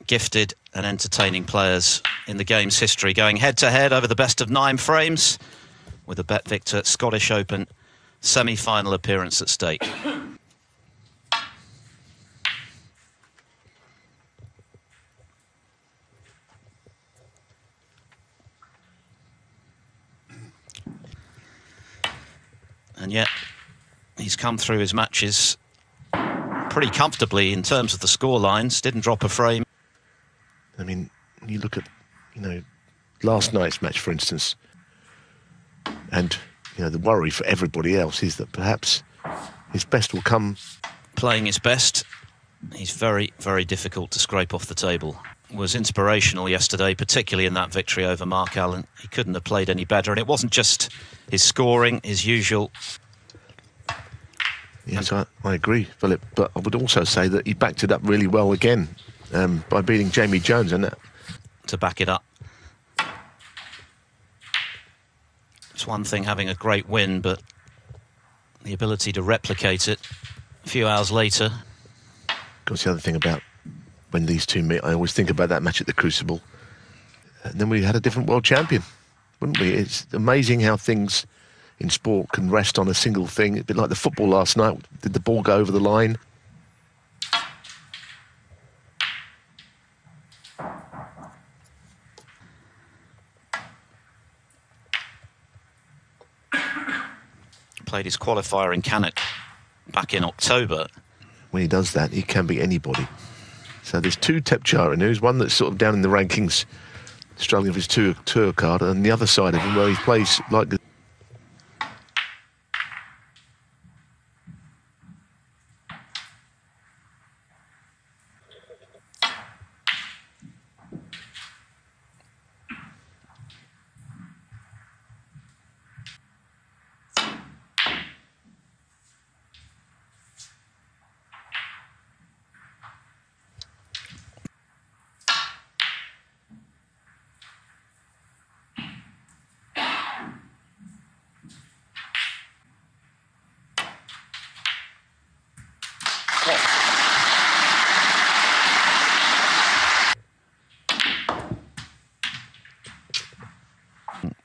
gifted and entertaining players in the game's history, going head-to-head over the best-of-9 frames with a Bet-Victor Scottish Open semi-final appearance at stake. And yet, he's come through his matches pretty comfortably in terms of the score lines, didn't drop a frame. I mean, you look at, last night's match, for instance, and, the worry for everybody else is that perhaps his best will come. Playing his best, he's very, very difficult to scrape off the table. Was inspirational yesterday, particularly in that victory over Mark Allen. He couldn't have played any better, and it wasn't just his scoring, his usual. Yes, I agree, Philip, but I would also say that he backed it up really well again by beating Jamie Jones, and that. To back it up. It's one thing having a great win, but the ability to replicate it a few hours later. Of course, the other thing about when these two meet, I always think about that match at the Crucible. And then we had a different world champion, wouldn't we? It's amazing how things in sport can rest on a single thing. A bit like the football last night. Did the ball go over the line? Played his qualifier in Canada back in October. When he does that, he can beat anybody. So there's two Thepchaiya news, one that's sort of down in the rankings, struggling with his tour card, and the other side of him where he plays like the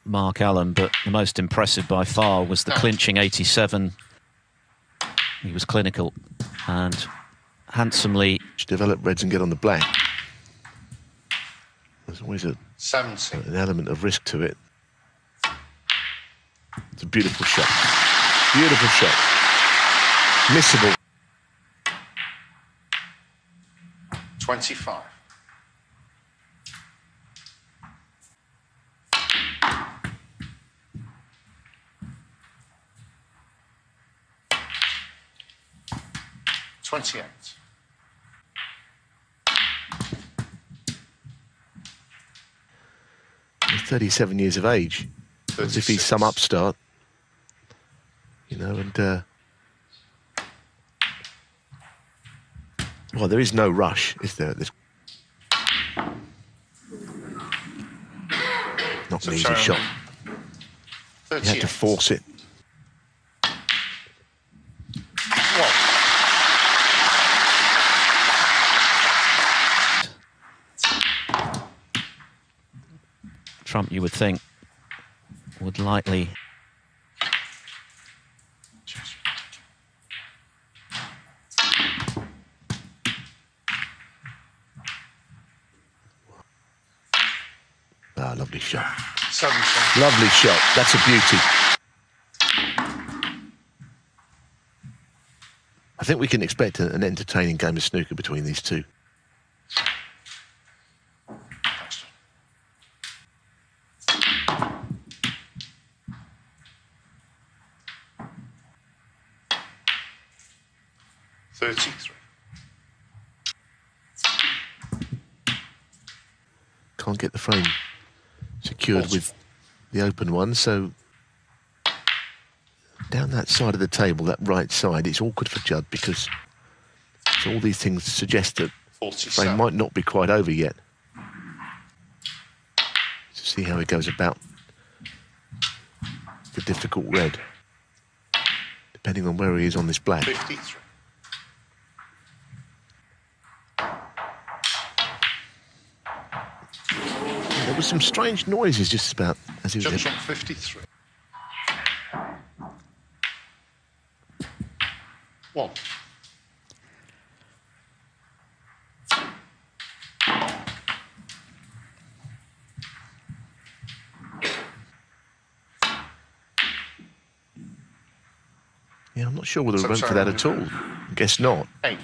Mark Allen, but the most impressive by far was the clinching 87. He was clinical and handsomely develop reds and get on the black. There's always an 70. element of risk to it. It's a beautiful shot. Beautiful shot. Missable. 25. He's 37 years of age. As if he's some upstart. And well, there is no rush, is there? Not an easy shot. You had to force it. Trump, you would think, would likely lovely shot. 17. Lovely shot. That's a beauty. I think we can expect an entertaining game of snooker between these two. Can't get the frame secured with the open one, so down that side of the table, that right side, it's awkward for Judd because all these things suggest that the frame might not be quite over yet. To see how he goes about the difficult red, depending on where he is on this black. 53. There was some strange noises just about as he was... Judge on 53. 1. Yeah, I'm not sure whether he went for that at all. I guess not. 8.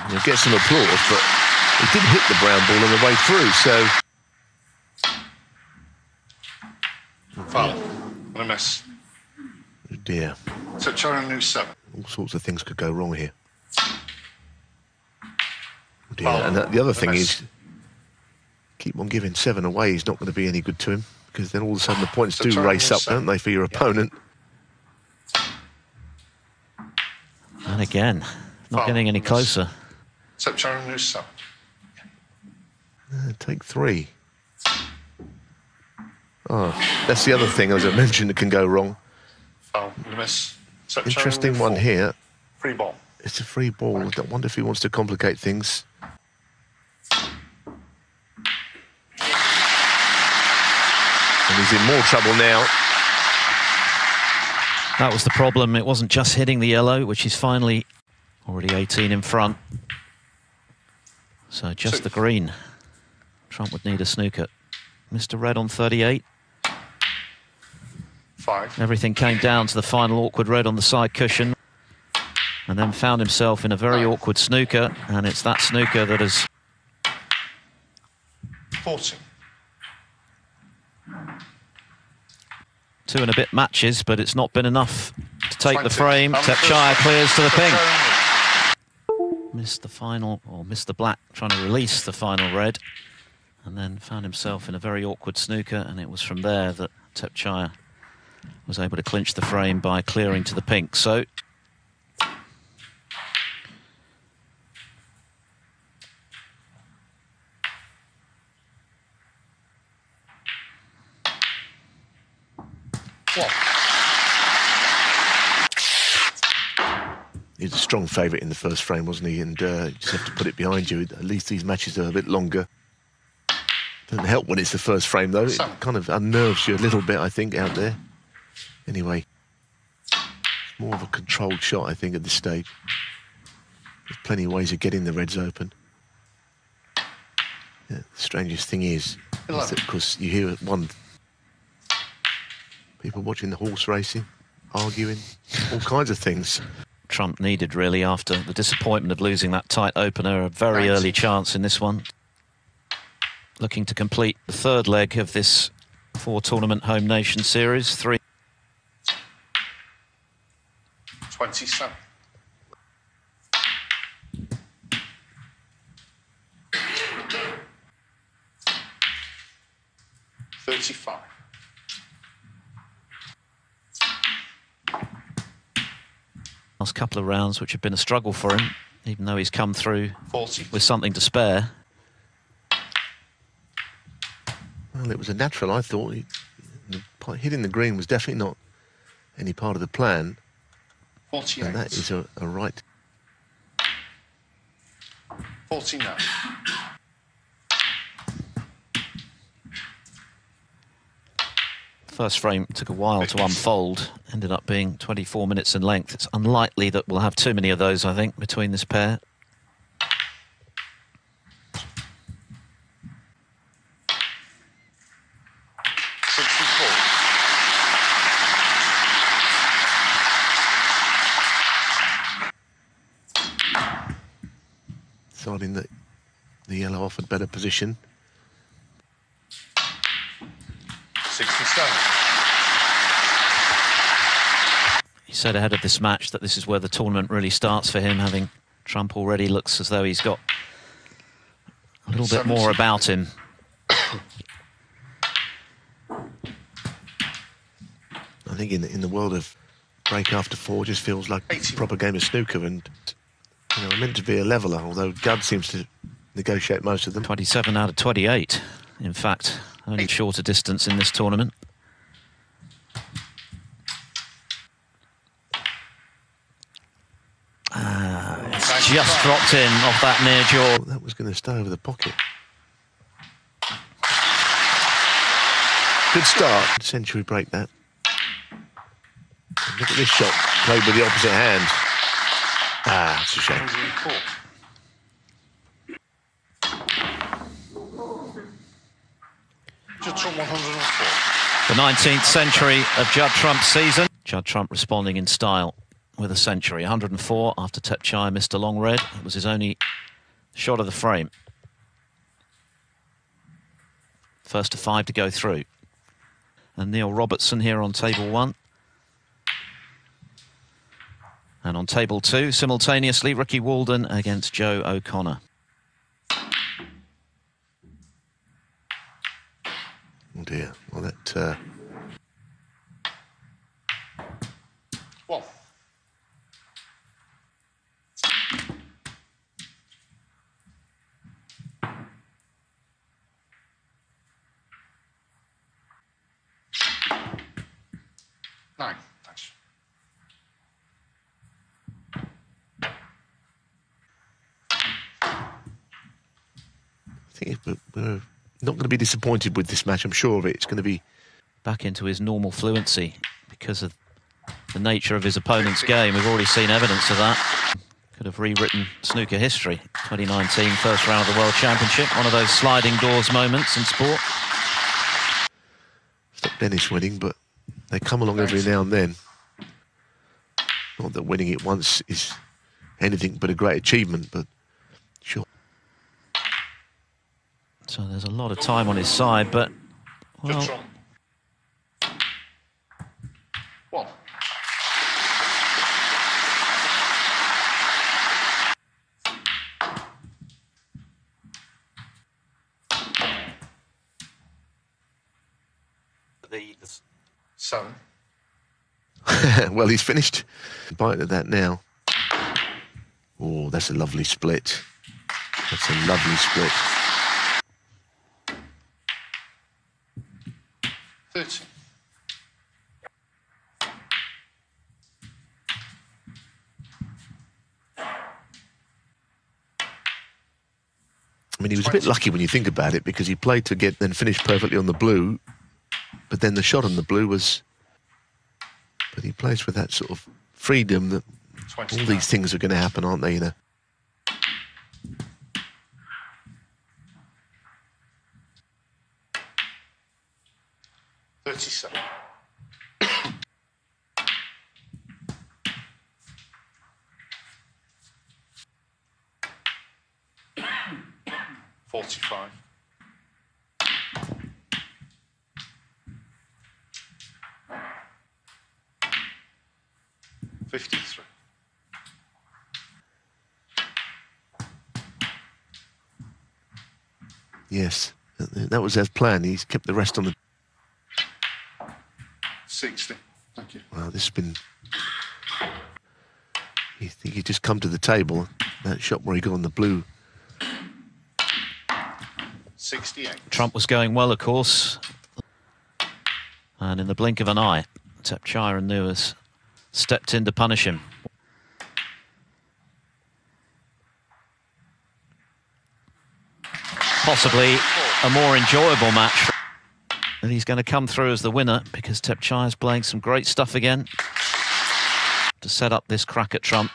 He'll get some applause, but he did hit the brown ball on the way through, so... Foul. And a miss. Oh dear. Thepchaiya un-nooh 7. All sorts of things could go wrong here. Oh dear. Foul. And the other And a thing miss. is, keep on giving 7 away is not going to be any good to him, because then all of a sudden the points do Thepchaiya race un-nooh up, 7. don't they, for your opponent? And again, not Foul. getting any Miss. closer. Thepchaiya un-nooh 7. Take 3. Oh, that's the other thing, as I mentioned, that can go wrong. Foul. And a miss. Thepchaiya Interesting un-nooh one 4. here. Free ball. It's a free ball. I don't wonder if he wants to complicate things. And he's in more trouble now. That was the problem. It wasn't just hitting the yellow, which is finally already 18 in front. So just 6. the green. Trump would need a snooker. Mr. Red on 38. 5. Everything came down to the final awkward red on the side cushion. And then found himself in a very awkward snooker. And it's that snooker that has... 40. 2 and a bit matches, but it's not been enough to take 20. the frame. And Thepchaiya clears to the pink. Thepchaiya un-nooh. Missed the final, or missed the black, trying to release the final red. And then found himself in a very awkward snooker, and it was from there that Thepchaiya was able to clinch the frame by clearing to the pink. So One. He was a strong favourite in the first frame, wasn't he? And you just have to put it behind you. At least these matches are a bit longer. Doesn't help when it's the first frame, though. It kind of unnerves you a little bit, I think, out there. Anyway, it's more of a controlled shot, I think, at this stage. There's plenty of ways of getting the reds open. Yeah, the strangest thing is that, of course, you hear one... people watching the horse racing, arguing, all kinds of things. Trump needed, really, after the disappointment of losing that tight opener, a very early chance in this one. Looking to complete the third leg of this 4-tournament home nation series. 3. 27. 35. Last couple of rounds, which have been a struggle for him, even though he's come through 40. with something to spare. Well, it was a natural, I thought. Hitting the green was definitely not any part of the plan. 48. And that is a right. 49. First frame took a while to unfold, ended up being 24 minutes in length. It's unlikely that we'll have too many of those, I think, between this pair. Deciding that the yellow offered better position. 67. He said ahead of this match that this is where the tournament really starts for him, having Trump already looks as though he's got a little bit more about him. I think in the world of break after 4 just feels like a proper game of snooker, and meant to be a leveller, although Judd seems to negotiate most of them. 27 out of 28, in fact, only shorter distance in this tournament. It's just dropped in off that near jaw. That was going to stay over the pocket. Good start. Century break that. Look at this shot, played with the opposite hand. Ah, it's a shame. 104. Judd Trump 104. The 19th century of Judd Trump's season. Judd Trump responding in style with a century. 104 after Thepchaiya missed a long red. It was his only shot of the frame. First to 5 to go through. And Neil Robertson here on table 1. And on table 2, simultaneously, Ricky Walden against Joe O'Connor. Oh dear, well that... One. Nine. Nice. I think we're not going to be disappointed with this match, I'm sure of it. It's going to be... Back into his normal fluency because of the nature of his opponent's game. We've already seen evidence of that. Could have rewritten snooker history. 2019 first round of the World Championship. One of those sliding doors moments in sport. It's not Dennis winning, but they come along every now and then. Not that winning it once is anything but a great achievement, but sure. So there's a lot of time on his side, but... Judd well, Trump. One. Seven. Well, he's finished. Bite at that now. Oh, that's a lovely split. That's a lovely split. 30. I mean, he was a bit lucky when you think about it, because he played to get then finished perfectly on the blue, but then the shot on the blue was... But he plays with that sort of freedom that 29. all these things are going to happen, aren't they, you know? $37. $45. 53. Yes, that was their plan. He's kept the rest on the... 60. Thank you. Wow, this has been... You think you just come to the table, that shot where he got on the blue. 68. Trump was going well, of course. And in the blink of an eye, Thepchaiya and un-nooh has stepped in to punish him. Possibly a more enjoyable match. And he's going to come through as the winner, because Thepchaiya is playing some great stuff again to set up this crack at Trump.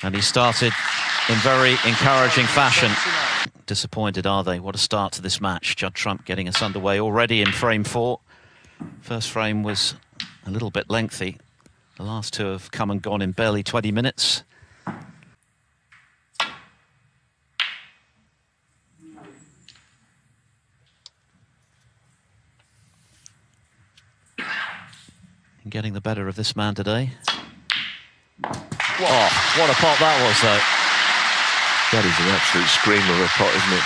And he started in very encouraging fashion. Disappointed, are they? What a start to this match. Judd Trump getting us underway already in frame 4. First frame was a little bit lengthy. The last two have come and gone in barely 20 minutes. And getting the better of this man today. Oh, what a pot that was, though. That is an absolute screamer of a pot, isn't it?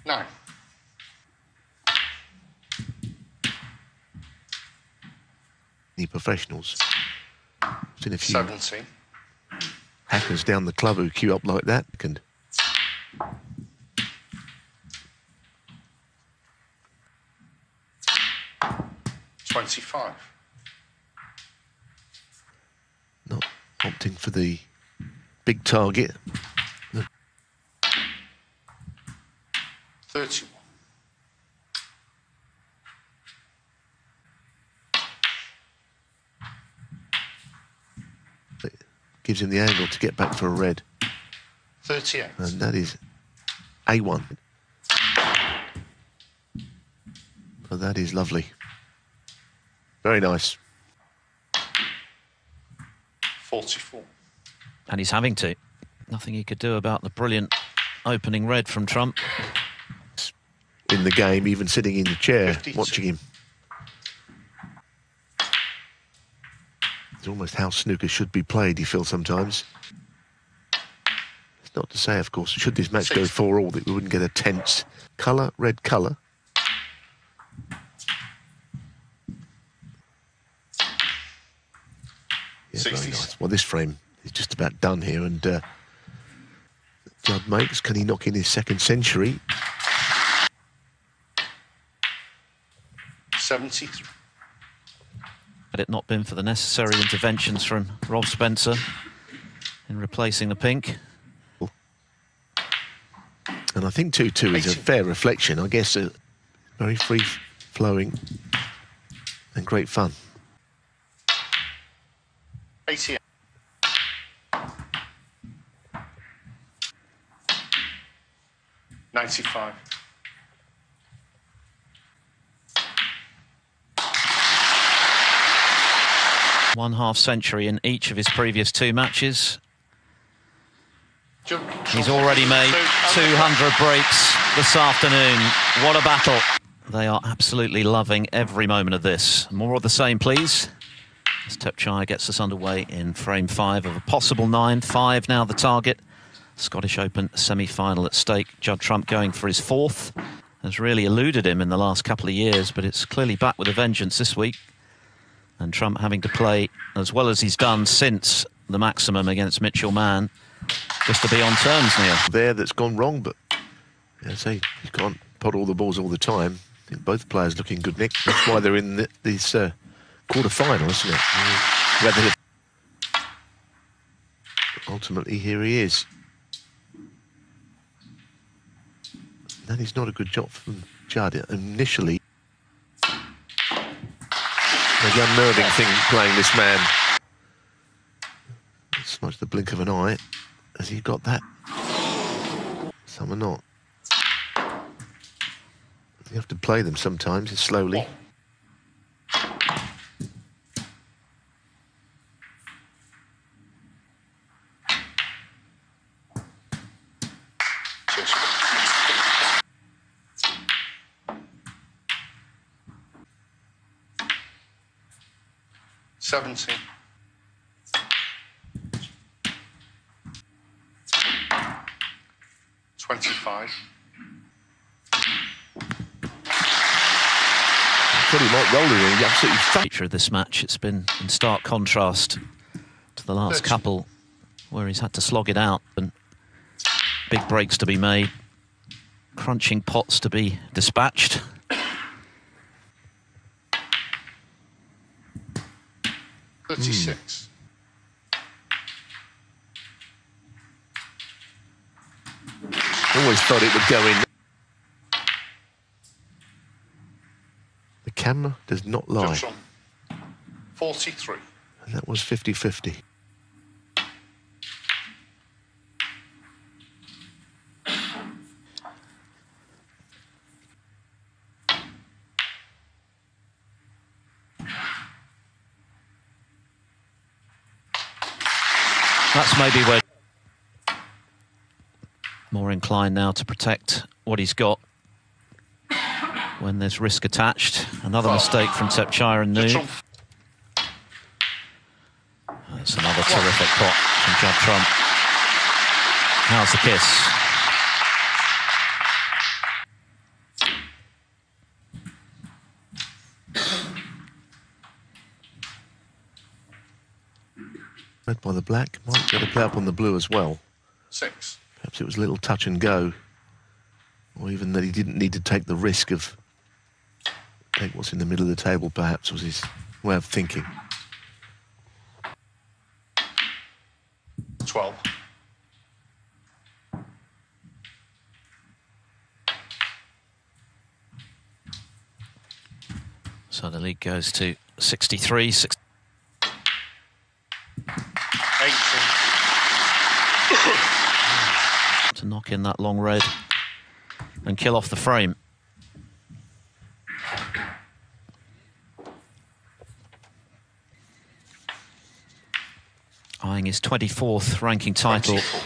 Nine. The professionals. I've seen a few 17. hackers down the club who queue up like that. Can... $25. Not opting for the big target. 31. It gives him the angle to get back for a red. 38. And that is A1. So that is lovely. Very nice. 44. And he's having to. Nothing he could do about the brilliant opening red from Trump. In the game, even sitting in the chair, 52. watching him. It's almost how snooker should be played, you feel sometimes. It's not to say, of course, should this match go 4-all, that we wouldn't get a tense colour, red colour. Yeah, very nice. Well, this frame is just about done here, and Judd makes. Can he knock in his second century? 73. Had it not been for the necessary interventions from Rob Spencer in replacing the pink. And I think 2-2 is a fair reflection. I guess very free-flowing and great fun. 88. 95. One half century in each of his previous 2 matches. He's already made 200 breaks this afternoon. What a battle. They are absolutely loving every moment of this. More of the same, please. As Thepchaiya gets us underway in frame 5 of a possible 9. 5 now the target. Scottish Open semi-final at stake. Judd Trump going for his 4th. Has really eluded him in the last couple of years, but it's clearly back with a vengeance this week. And Trump having to play as well as he's done since the maximum against Mitchell Mann, just to be on terms, Neil. There that's gone wrong, but I say you can't pot all the balls all the time. I think both players looking good, Nick. That's why they're in this quarter-final, isn't it? Whether ultimately, here he is. That is not a good job from Judd. Initially, the unnerving thing playing this man. It's much the blink of an eye. Has he got that? Some are not. You have to play them sometimes, slowly. Seventeen. 25. Thought he might roll it in. He absolutely Feature of this match, it's been in stark contrast to the last couple where he's had to slog it out and big breaks to be made, crunching pots to be dispatched. Mm. 36. always thought it would go in. The camera does not lie. 43. And that was 50-50. That's maybe where more inclined now to protect what he's got when there's risk attached. Another mistake from Thepchaiya and un-nooh. That's another terrific pot from Judd Trump. How's the kiss? Red by the black, might get a play up on the blue as well. 6. Perhaps it was a little touch and go, or even that he didn't need to take the risk of take what's in the middle of the table, perhaps, was his way of thinking. 12. The lead goes to 63. 18. To knock in that long red and kill off the frame. Eyeing his 24th ranking title. 24.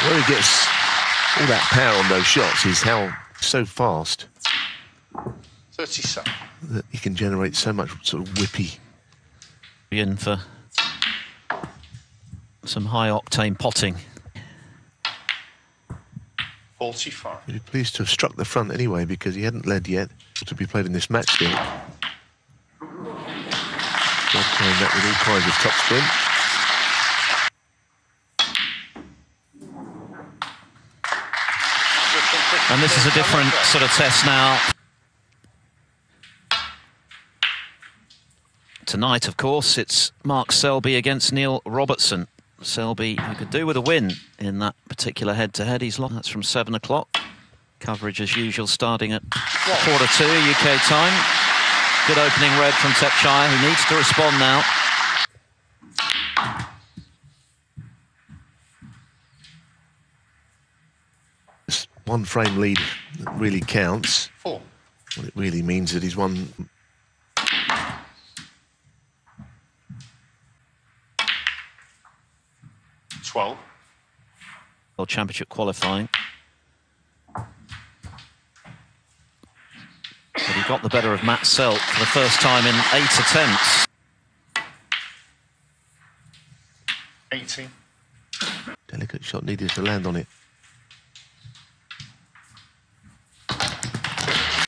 Where he gets all that power on those shots is how so fast 37. that he can generate so much sort of whippy. In for some high octane potting. 45. He'd be pleased to have struck the front anyway because he hadn't led yet to be played in this match still. Judd playing that with all kinds of top spin. And this is a different sort of test now. Tonight, of course, it's Mark Selby against Neil Robertson. Selby, who could do with a win in that particular head-to-head. He's lost. That's from 7 o'clock. Coverage, as usual, starting at 1:45 UK time. Good opening red from Thepchaiya, who needs to respond now. This one frame lead that really counts. 4. Well, it really means that he's won. World Championship qualifying. But he got the better of Matt Selt for the first time in 8 attempts. 18. Delicate shot needed to land on it. The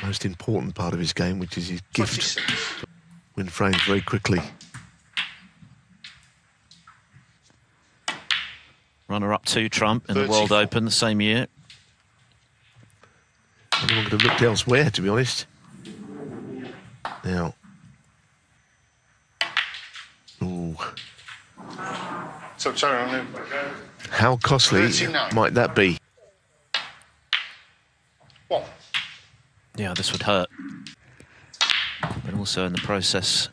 most important part of his game, which is his gift. 26. Win frames very quickly. Runner-up to Trump in the 34. World Open the same year. Anyone could have looked elsewhere, to be honest. Now. Ooh. So, sorry, How costly 39. might that be? 1. Yeah, this would hurt. But also in the process.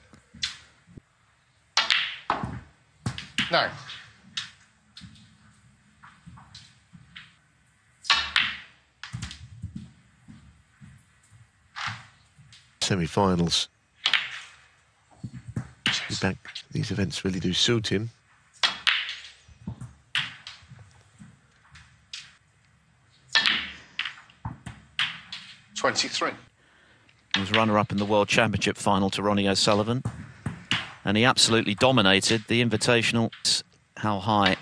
9. Semi-finals. These events really do suit him. He was runner-up in the World Championship final to Ronnie O'Sullivan. And he absolutely dominated the Invitational. How high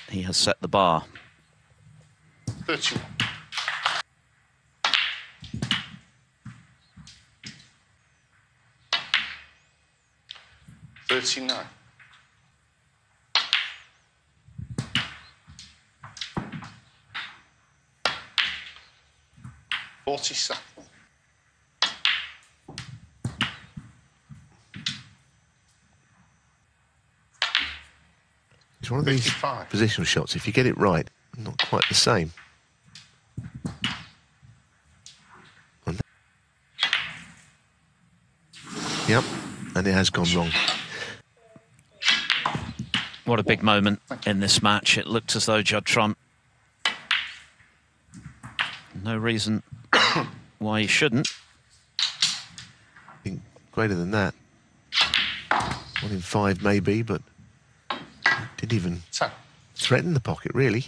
he has set the bar. 31. 39. 47. It's one of these 55. positional shots. If you get it right, not quite the same. Yep, and it has gone wrong. What a big moment in this match. It looked as though Judd Trump, no reason why he shouldn't. I think greater than that. 1 in 5 maybe, but didn't even 10. threaten the pocket, really.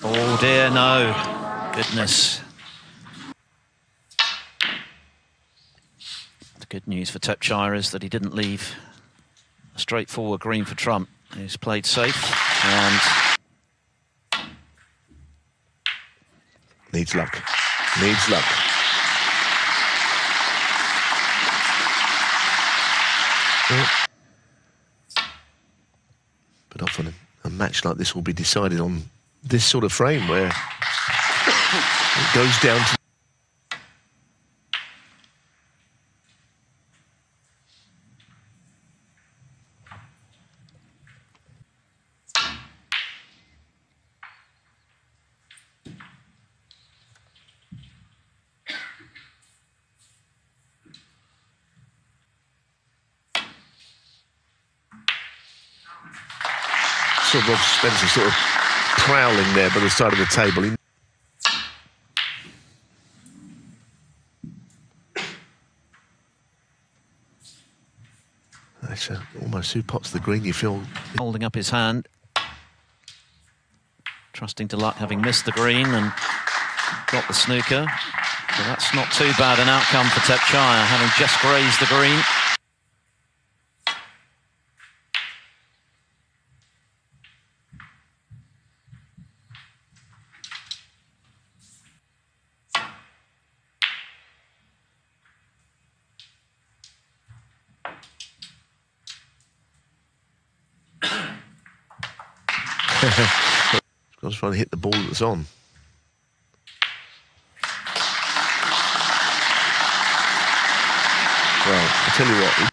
Oh dear, no. Goodness. The good news for Thepchaiya is that he didn't leave a straightforward green for Trump. He's played safe and Needs luck. Needs luck. Well, but often a match like this will be decided on this sort of frame where It goes down to... Rob Spencer sort of prowling there by the side of the table. That's almost who pots the green, you feel. Holding up his hand, trusting to luck, having missed the green and got the snooker. So that's not too bad an outcome for Thepchaiya, having just grazed the green. I was trying to hit the ball that's on. Well, I tell you what.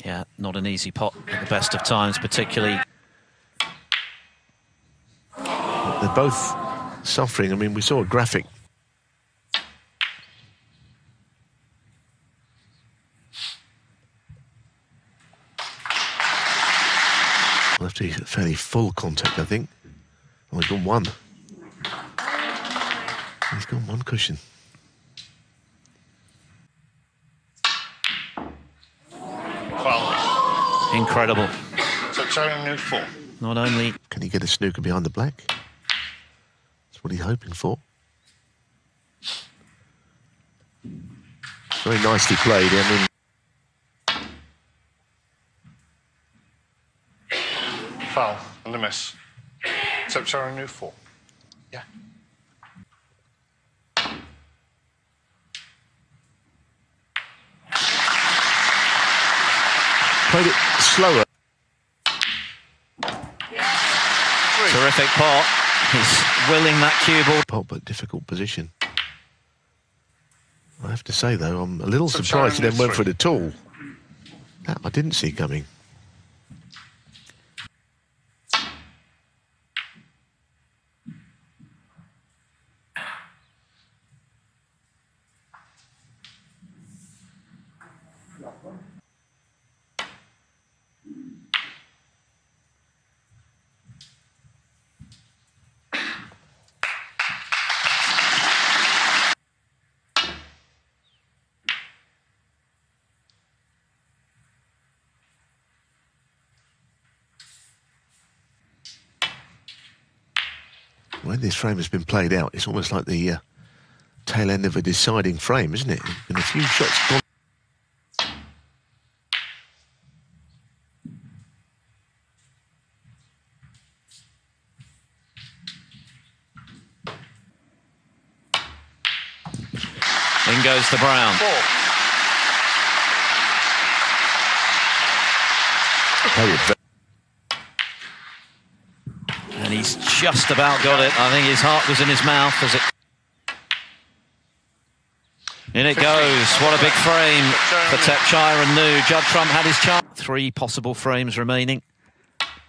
Yeah, not an easy pot at the best of times, particularly. They're both suffering. I mean, we saw a graphic. We'll have to use fairly full contact, I think. Oh, he's gone one. He's gone one cushion. Well, Incredible. so Thepchaiya un-nooh 4. Not only Can he get a snooker behind the black? That's what he's hoping for. Very nicely played. I mean, Foul and a miss. Thepchaiya un-nooh 4. Yeah. played it slower. terrific pot. He's willing that cue ball. Pot, but difficult position. I have to say, though, I'm a little surprised he then went for it at all. That I didn't see coming. When this frame has been played out, it's almost like the tail end of a deciding frame, isn't it? And a few shots gone. In goes the brown. And he's just about got it. I think his heart was in his mouth as it... In it goes. What a big frame for Thepchaiya un-nooh. Judd Trump had his chance. 3 possible frames remaining.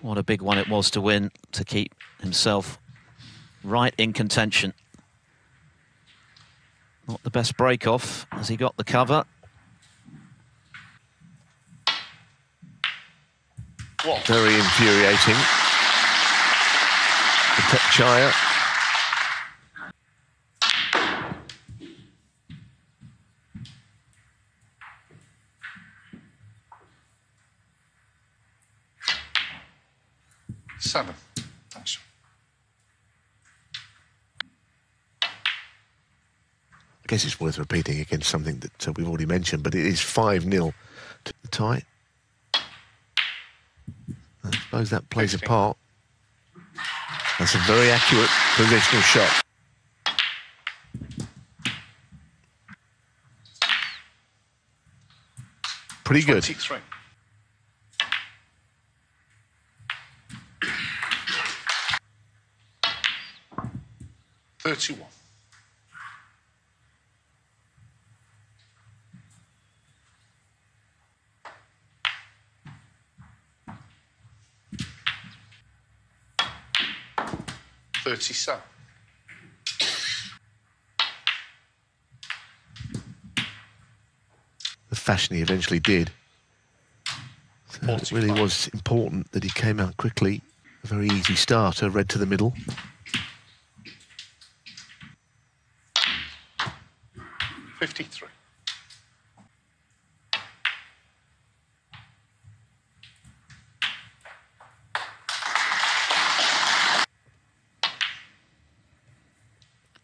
What a big one it was to win, to keep himself right in contention. Not the best break-off as he got the cover. Very infuriating. Thepchaiya. Seven. Thanks. I guess it's worth repeating against something that we've already mentioned, but it is 5-0 to the tie. I suppose that plays a part. That's a very accurate positional shot. pretty good. 23. $31. $37. The fashion he eventually did. So it really was important that he came out quickly. A very easy starter, red to the middle. $53.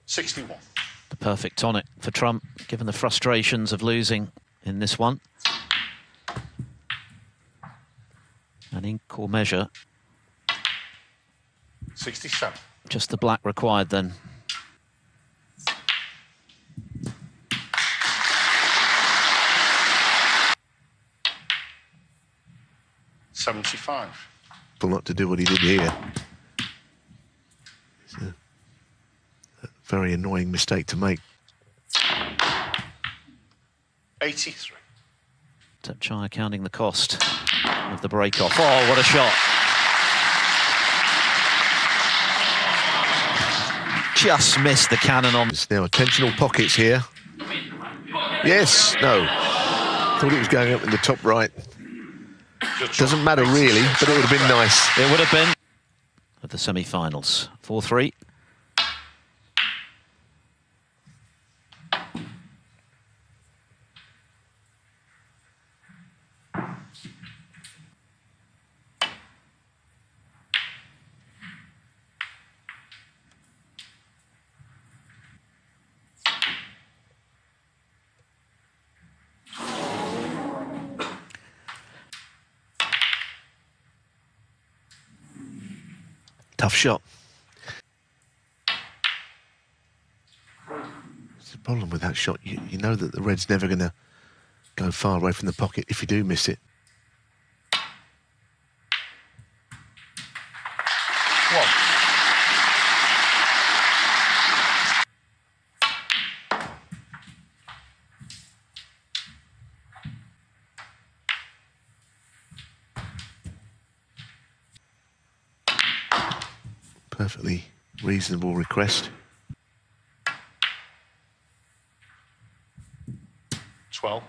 $61. The perfect tonic for Trump, given the frustrations of losing in this one. An equal measure. 67. Just the black required then. $75. Not to do what he did here. It's a very annoying mistake to make. 83. Thepchaiya counting the cost of the break-off. Oh, what a shot. Just missed the cannon on. There's now attentional pockets here. Yes, no. Thought it was going up in the top right. Doesn't matter really, but it would have been nice. It would have been. At the semi-finals. 4-3. Tough shot. It's the problem with that shot. You know that the red's never going to go far away from the pocket if you do miss it. One. Perfectly reasonable request. 12.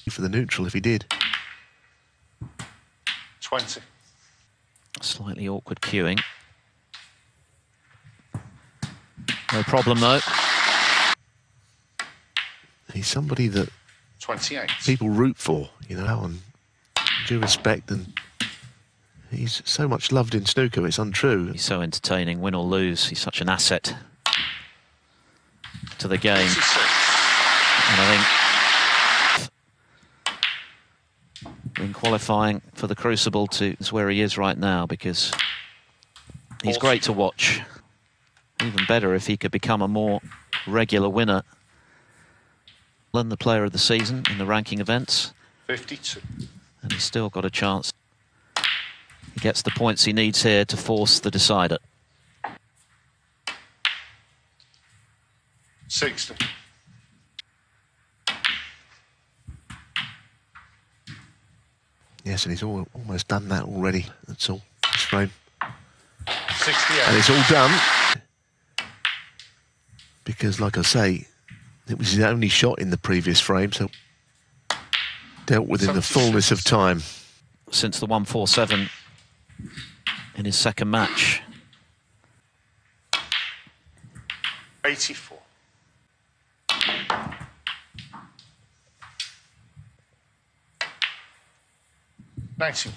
For the neutral if he did. 20. Slightly awkward cueing. No problem though. He's somebody that 28. people root for, you know, and due respect, and he's so much loved in snooker, it's untrue. He's so entertaining, win or lose. He's such an asset to the game. 26. And I think in qualifying for the Crucible is where he is right now, because he's great to watch. Even better if he could become a more regular winner than the player of the season in the ranking events. 52. And he's still got a chance. He gets the points he needs here to force the decider. 60. Yes, and he's almost done that already. That's all. This frame. 68. And it's all done. Because, like I say, it was his only shot in the previous frame, so dealt with in the fullness of time. Since the 147 in his second match. 84. $91.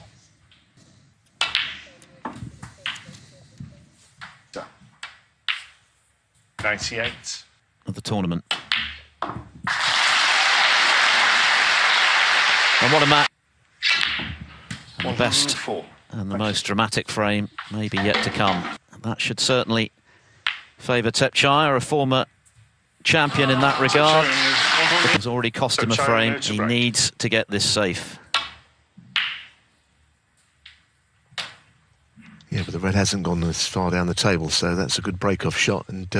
Done. 98. Of the tournament. And what a match. And the best and the most dramatic frame maybe yet to come. And that should certainly favour Thepchaiya, a former champion in that regard. It's already cost him a frame. He break. needs to get this safe. Yeah, but the red hasn't gone as far down the table, so that's a good break-off shot. And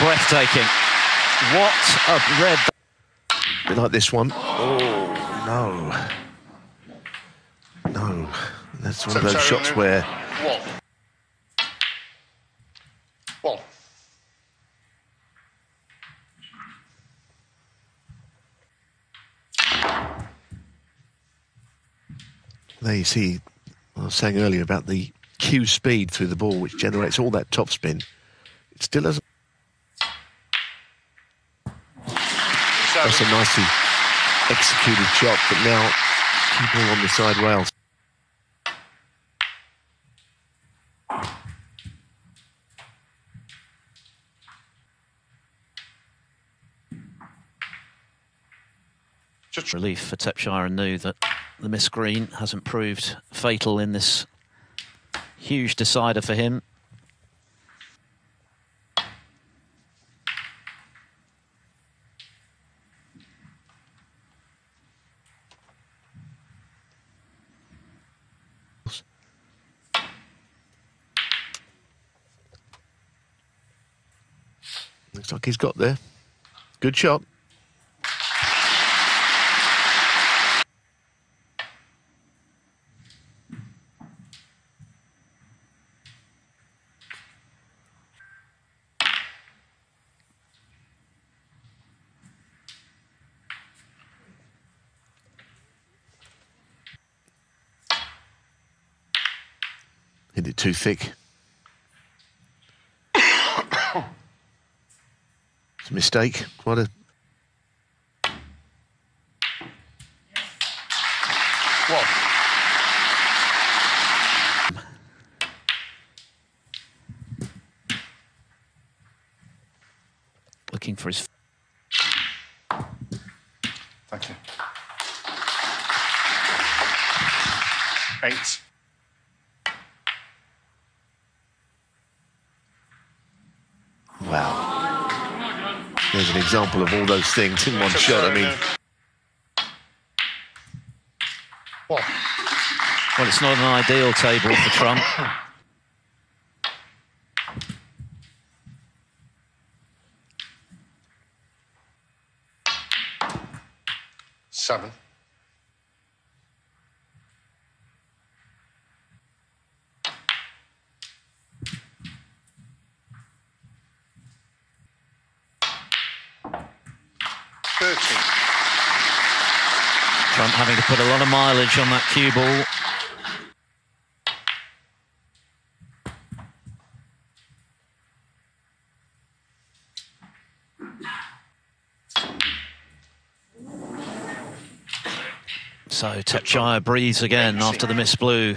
breathtaking. What a red. a bit like this one. Oh, no. No. That's one of those shots where... One. There you see, I was saying earlier about the cue speed through the ball, which generates all that topspin. It still hasn't... That's a nicely executed shot, but now cue ball on the side rails. Just relief for Thepchaiya and un-nooh that the missed green hasn't proved fatal in this huge decider for him. Looks like he's got there. Good shot. Hit it too thick. It's a mistake. Quite a... One. Looking for his... Thank you. 8. Wow. There's an example of all those things in one shot. I mean... One. Well, it's not an ideal table for Trump. 7. 13. Trump having to put a lot of mileage on that cue ball. So Thepchaiya breathes again after the missed blue.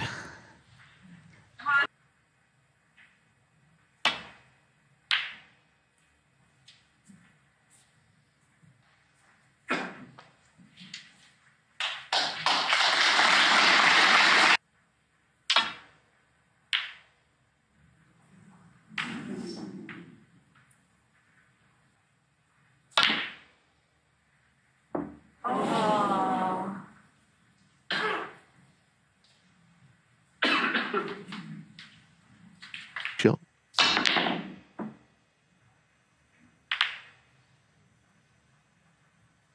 Shot.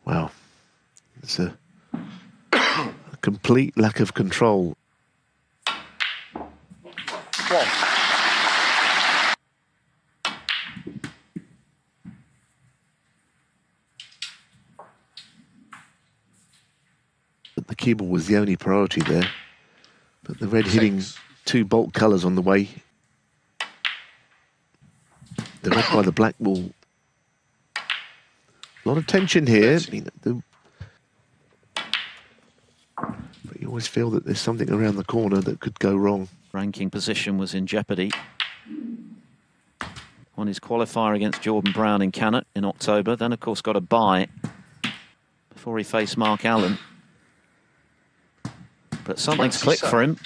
Wow. It's a complete lack of control. 1. But the cue ball was the only priority there. But the red hitting 2 bolt colours on the way. The red by the black ball. A lot of tension here. I mean, but you always feel that there's something around the corner that could go wrong. Ranking position was in jeopardy. On his qualifier against Jordan Brown in Canada in October. Then, of course, got a bye before he faced Mark Allen. But something's clicked for him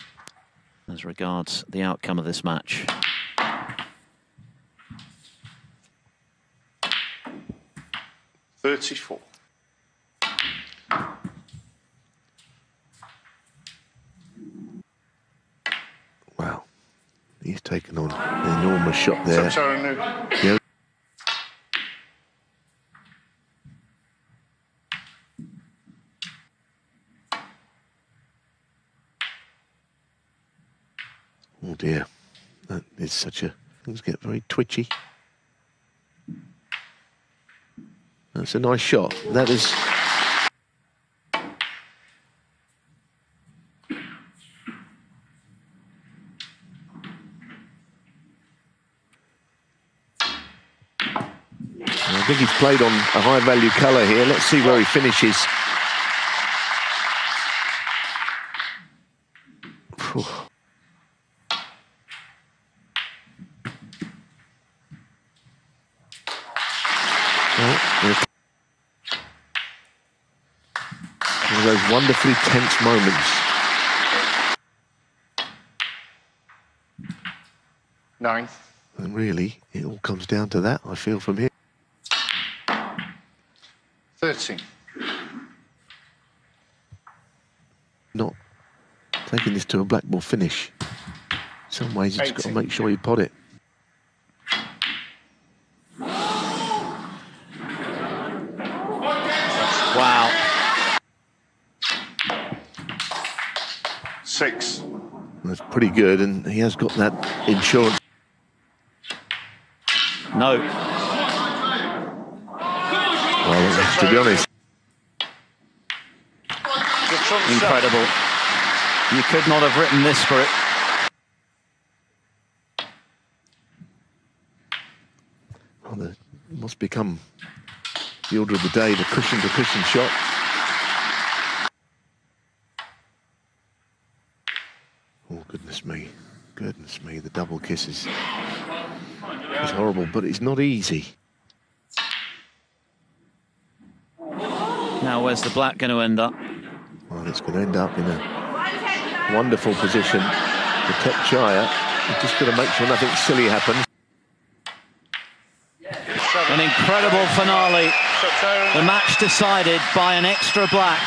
as regards the outcome of this match. $34. Wow. He's taken on an enormous shot there. Thepchaiya un-nooh. Yeah. Oh dear, that is such a... Things get very twitchy. That's a nice shot. That is... I think he's played on a high-value colour here. Let's see where he finishes. Whew. One of those wonderfully tense moments. 9. And really, it all comes down to that, I feel, from here. 13. Not taking this to a black ball finish. In some ways, you've just got to make sure you pot it. Wow. 6. That's pretty good, and he has got that insurance. No. Well, to be honest, Incredible. You could not have written this for it. well, it must become the order of the day, the cushion-to-cushion shot. Oh, goodness me. Goodness me, the double kisses. It's horrible, but it's not easy. Now, where's the black going to end up? Well, it's going to end up in a wonderful position for Thepchaiya. You've just got to make sure nothing silly happens. An incredible finale. The match decided by an extra black.